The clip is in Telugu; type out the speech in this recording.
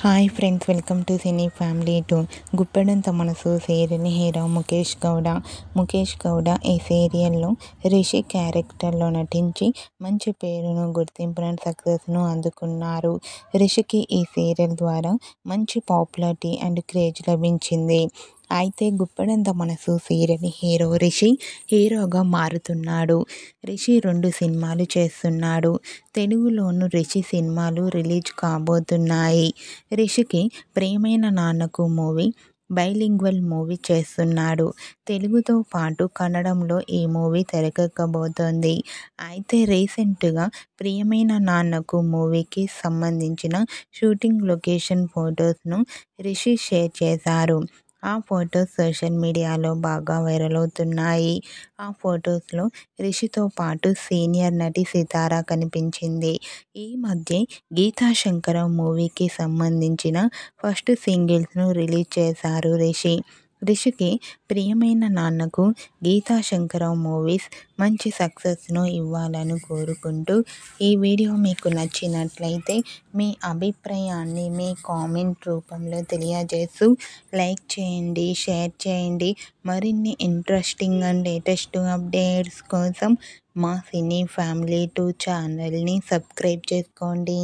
Hi friends, welcome to cine family 2. Guppedantha మనసు సీరియల్ హీరో ముఖేష్ గౌడ ఈ సీరియల్లో రిషి క్యారెక్టర్లో నటించి మంచి పేరును, గుర్తింపును, సక్సెస్ను అందుకున్నారు. రిషికి ఈ సీరియల్ ద్వారా మంచి పాపులారిటీ అండ్ క్రేజ్ లభించింది. అయితే గుప్పెడంత మనసు సీరియల్ హీరో రిషి హీరోగా మారుతున్నాడు. రిషి 2 సినిమాలు చేస్తున్నాడు. తెలుగులోనూ రిషి సినిమాలు రిలీజ్ కాబోతున్నాయి. రిషికి ప్రియమైన నాన్నకు మూవీ బైలింగ్వల్ మూవీ చేస్తున్నాడు. తెలుగుతో పాటు కన్నడంలో ఈ మూవీ తెరకెక్కబోతోంది. అయితే రీసెంట్గా ప్రియమైన నాన్నకు మూవీకి సంబంధించిన షూటింగ్ లొకేషన్ ఫొటోస్ను రిషి షేర్ చేశారు. ఆ ఫొటోస్ సోషల్ మీడియాలో బాగా వైరల్ అవుతున్నాయి. ఆ ఫొటోస్లో రిషితో పాటు సీనియర్ నటి సితార కనిపించింది. ఈ మధ్య గీతా శంకరం మూవీకి సంబంధించిన ఫస్ట్ సింగిల్స్ను రిలీజ్ చేశారు రిషి. రిషికి ప్రియమైన నాన్నకు గీతా శంకరం మూవీస్ మంచి సక్సెస్ను ఇవ్వాలని కోరుకుంటూ ఈ వీడియో మీకు నచ్చినట్లయితే మీ అభిప్రాయాన్ని మీ కామెంట్ రూపంలో తెలియజేస్తూ లైక్ చేయండి, షేర్ చేయండి. మరిన్ని ఇంట్రెస్టింగ్ అండ్ లేటెస్ట్ అప్డేట్స్ కోసం మా సినీ ఫ్యామిలీ 2 ఛానల్ని సబ్స్క్రైబ్ చేసుకోండి.